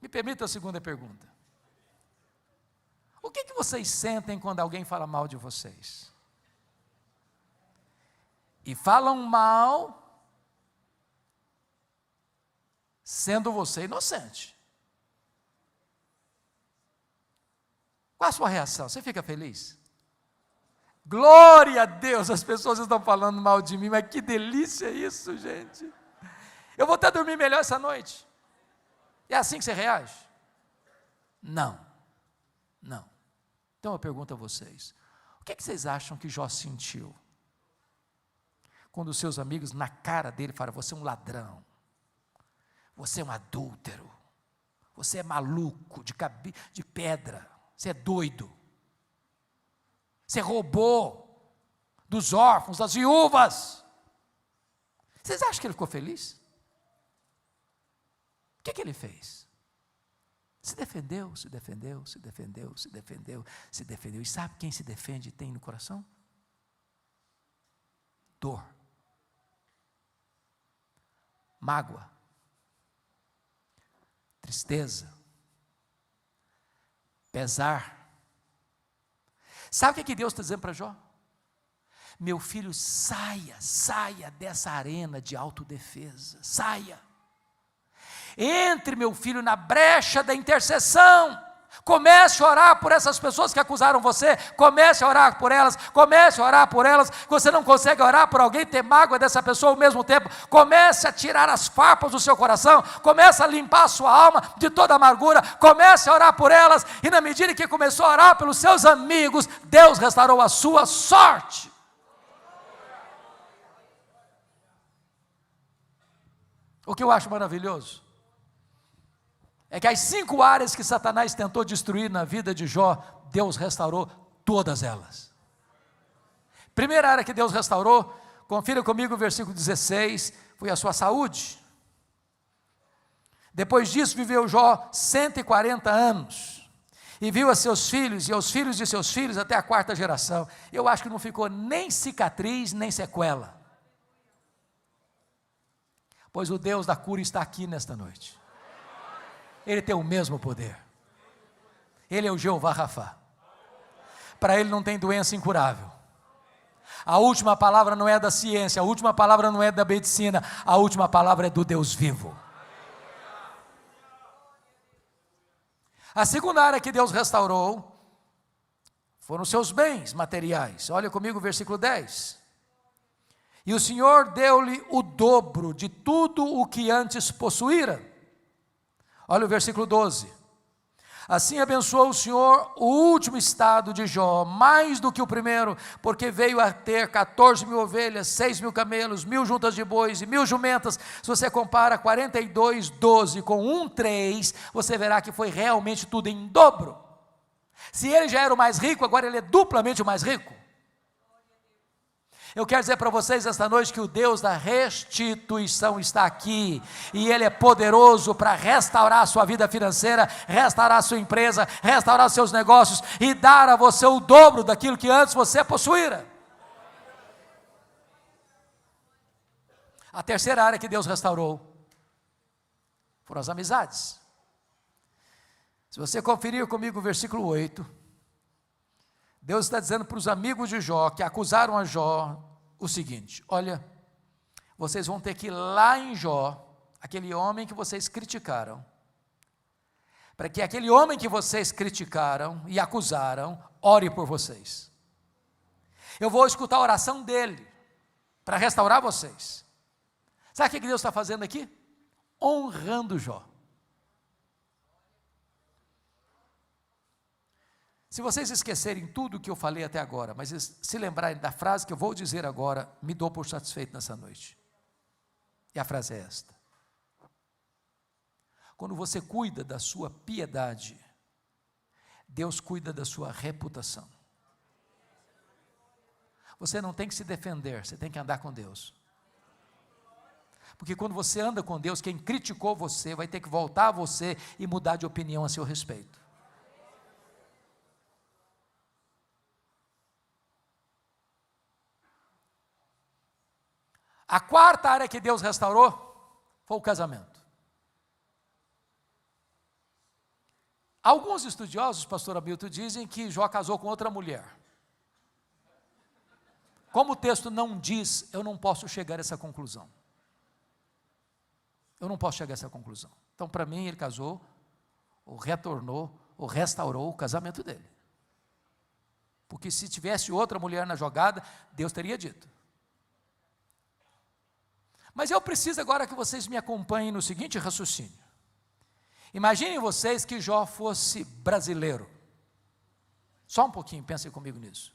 Me permita a segunda pergunta. O que vocês sentem quando alguém fala mal de vocês? E falam mal, sendo você inocente. Qual a sua reação? Você fica feliz? Glória a Deus, as pessoas estão falando mal de mim, mas que delícia isso, gente. Eu vou até dormir melhor essa noite. É assim que você reage? Não. Então eu pergunto a vocês, o que vocês acham que Jó sentiu? Quando os seus amigos na cara dele falaram: você é um ladrão, você é um adúltero, você é maluco, de pedra, você é doido, você roubou dos órfãos, das viúvas. Vocês acham que ele ficou feliz? O que ele fez? Se defendeu. E sabe quem se defende e tem no coração? Dor. mágoa, tristeza, pesar. Sabe o que Deus está dizendo para Jó? Meu filho, saia dessa arena de autodefesa, saia. Entre, meu filho, na brecha da intercessão. Comece a orar por essas pessoas que acusaram você. Comece a orar por elas. Comece a orar por elas. Você não consegue orar por alguém, ter mágoa dessa pessoa ao mesmo tempo. Comece a tirar as farpas do seu coração. Comece a limpar a sua alma de toda amargura. Comece a orar por elas. E na medida que começou a orar pelos seus amigos, Deus restaurou a sua sorte. O que eu acho maravilhoso é que as 5 áreas que Satanás tentou destruir na vida de Jó, Deus restaurou todas elas. Primeira área que Deus restaurou, confira comigo o versículo 16, foi a sua saúde. Depois disso viveu Jó 140 anos, e viu a seus filhos e aos filhos de seus filhos até a 4ª geração. Eu acho que não ficou nem cicatriz, nem sequela. Pois o Deus da cura está aqui nesta noite. Ele tem o mesmo poder. Ele é o Jeová Rafá. Para ele não tem doença incurável. A última palavra não é da ciência, a última palavra não é da medicina, a última palavra é do Deus vivo. A segunda área que Deus restaurou foram os seus bens materiais. Olha comigo o versículo 10. E o Senhor deu-lhe o dobro de tudo o que antes possuíra. Olha o versículo 12. Assim abençoou o Senhor o último estado de Jó, mais do que o primeiro, porque veio a ter 14.000 ovelhas, 6.000 camelos, 1.000 juntas de bois e 1.000 jumentas. Se você compara 42:12 com 1:3, você verá que foi realmente tudo em dobro. Se ele já era o mais rico, agora ele é duplamente o mais rico. Eu quero dizer para vocês esta noite que o Deus da restituição está aqui, e Ele é poderoso para restaurar a sua vida financeira, restaurar a sua empresa, restaurar os seus negócios e dar a você o dobro daquilo que antes você possuíra. A terceira área que Deus restaurou foram as amizades. Se você conferir comigo o versículo 8, Deus está dizendo para os amigos de Jó, que acusaram a Jó, o seguinte: olha, vocês vão ter que ir lá em Jó, aquele homem que vocês criticaram, para que aquele homem que vocês criticaram e acusaram, ore por vocês. Eu vou escutar a oração dele, para restaurar vocês. Sabe o que Deus está fazendo aqui? Honrando Jó. Se vocês esquecerem tudo o que eu falei até agora, mas se lembrarem da frase que eu vou dizer agora, me dou por satisfeito nessa noite. E a frase é esta: quando você cuida da sua piedade, Deus cuida da sua reputação. Você não tem que se defender, você tem que andar com Deus. Porque quando você anda com Deus, quem criticou você vai ter que voltar a você e mudar de opinião a seu respeito. A quarta área que Deus restaurou foi o casamento. Alguns estudiosos, pastor Hamilton, dizem que Jó casou com outra mulher. Como o texto não diz, eu não posso chegar a essa conclusão. Eu não posso chegar a essa conclusão. Então, para mim, ele casou, ou retornou, ou restaurou o casamento dele. Porque se tivesse outra mulher na jogada, Deus teria dito. Mas eu preciso agora que vocês me acompanhem no seguinte raciocínio. Imaginem vocês que Jó fosse brasileiro. Só um pouquinho, pensem comigo nisso.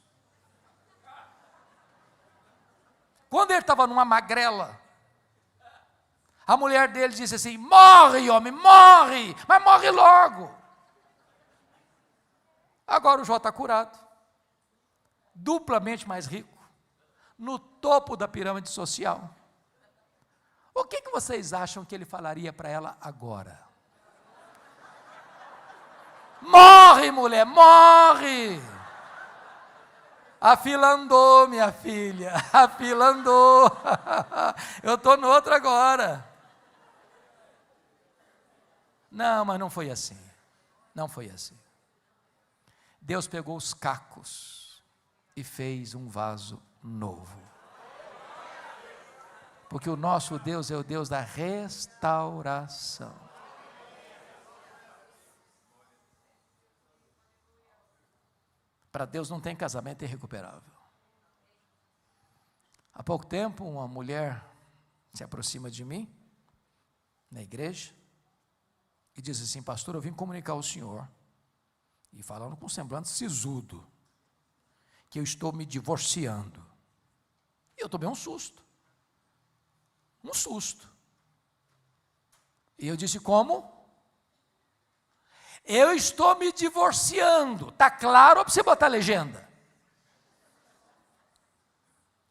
Quando ele estava numa magrela, a mulher dele disse assim: morre, homem, morre, mas morre logo. Agora o Jó está curado, duplamente mais rico, no topo da pirâmide social. O que vocês acham que ele falaria para ela agora? Morre, mulher, morre! A fila andou, minha filha, a fila andou. Eu estou no outro agora. Não, mas não foi assim. Não foi assim. Deus pegou os cacos e fez um vaso novo. Porque o nosso Deus é o Deus da restauração. Para Deus não tem casamento irrecuperável. Há pouco tempo, uma mulher se aproxima de mim, na igreja, e diz assim: pastor, eu vim comunicar ao senhor, e falando com semblante sisudo, que eu estou me divorciando. E eu tomei um susto. Um susto. E eu disse: como? Eu estou me divorciando. Está claro ou para você botar a legenda?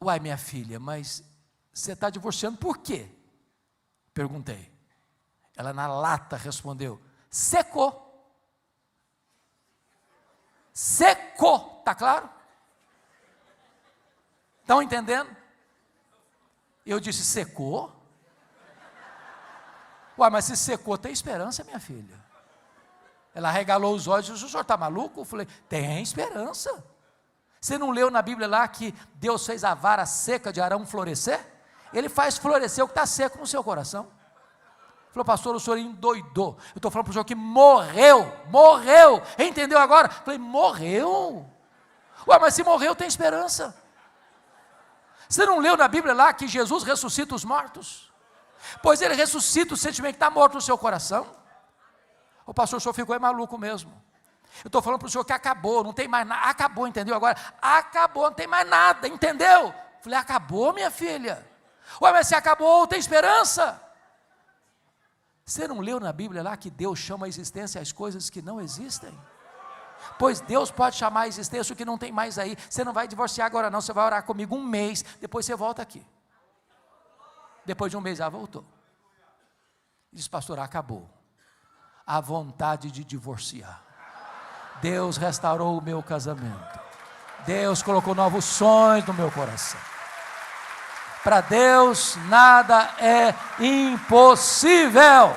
Uai, minha filha, mas você está divorciando por quê? Perguntei. Ela na lata respondeu: secou. Secou, está claro? Estão entendendo? Eu disse: secou? Uai, mas se secou, tem esperança, minha filha. Ela regalou os olhos e disse: o senhor está maluco? Eu falei: tem esperança. Você não leu na Bíblia lá que Deus fez a vara seca de Arão florescer? Ele faz florescer o que está seco no seu coração. Falou: pastor, o senhor endoidou. Eu estou falando para o senhor que morreu. Entendeu agora? Falei: morreu? Ué, mas se morreu, tem esperança. Você não leu na Bíblia lá que Jesus ressuscita os mortos? Pois ele ressuscita o sentimento que está morto no seu coração. O pastor, o senhor ficou maluco mesmo. Eu estou falando para o senhor que acabou, não tem mais nada. Acabou, entendeu agora? Acabou, não tem mais nada, entendeu? Falei: acabou, minha filha. Ué, mas se acabou, tem esperança. Você não leu na Bíblia lá que Deus chama a existência as coisas que não existem? Pois Deus pode chamar a existência o que não tem mais aí. Você não vai divorciar agora não, você vai orar comigo um mês, depois você volta aqui. Depois de um mês ela voltou. Diz: pastor, acabou a vontade de divorciar. Deus restaurou o meu casamento. Deus colocou novos sonhos no meu coração. Para Deus nada é impossível.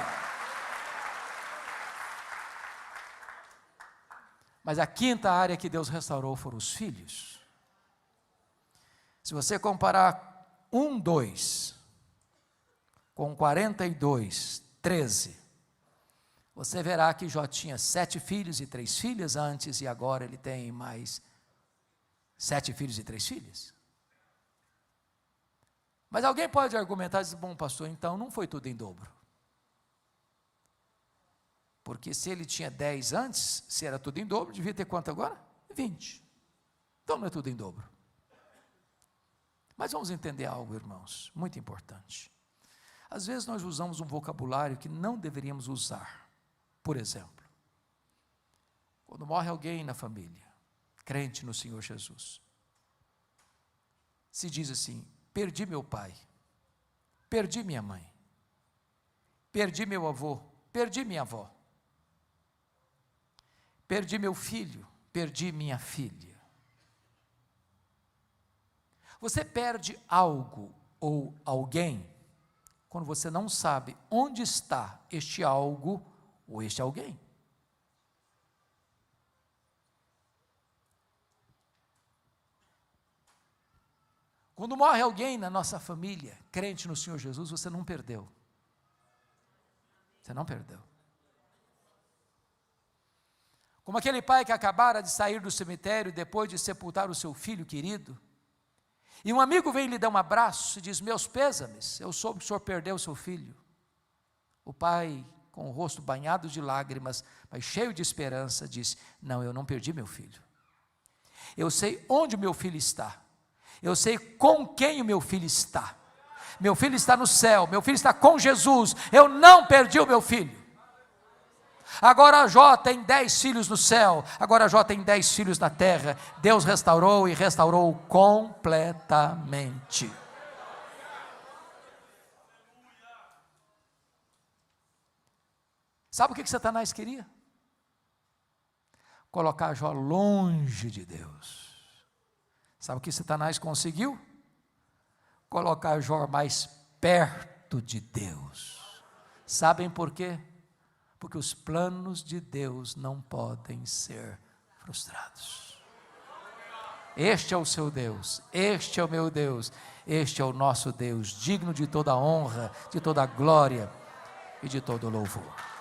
Mas a quinta área que Deus restaurou foram os filhos. Se você comparar 1:2 com 42:13, você verá que Jó tinha 7 filhos e 3 filhas antes, e agora ele tem mais 7 filhos e 3 filhas. Mas alguém pode argumentar e dizer: bom, pastor, então não foi tudo em dobro. Porque se ele tinha 10 antes, se era tudo em dobro, devia ter quanto agora? 20. Então não é tudo em dobro. Mas vamos entender algo, irmãos, muito importante. Às vezes nós usamos um vocabulário que não deveríamos usar. Por exemplo, quando morre alguém na família, crente no Senhor Jesus, se diz assim: perdi meu pai, perdi minha mãe, perdi meu avô, perdi minha avó, perdi meu filho, perdi minha filha. Você perde algo ou alguém quando você não sabe onde está este algo ou este alguém. Quando morre alguém na nossa família, crente no Senhor Jesus, você não perdeu. Você não perdeu. Como aquele pai que acabara de sair do cemitério depois de sepultar o seu filho querido, e um amigo vem lhe dar um abraço e diz: meus pêsames, eu soube que o senhor perdeu o seu filho. O pai, com o rosto banhado de lágrimas, mas cheio de esperança, disse: não, eu não perdi meu filho. Eu sei onde o meu filho está. Eu sei com quem o meu filho está. Meu filho está no céu, meu filho está com Jesus. Eu não perdi o meu filho. Agora Jó tem 10 filhos no céu, agora Jó tem 10 filhos na terra. Deus restaurou e restaurou completamente. Sabe o que Satanás queria? Colocar Jó longe de Deus. Sabe o que Satanás conseguiu? Colocar Jó mais perto de Deus. Sabem por quê? porque os planos de Deus não podem ser frustrados. Este é o seu Deus, este é o meu Deus, este é o nosso Deus, digno de toda honra, de toda glória e de todo louvor.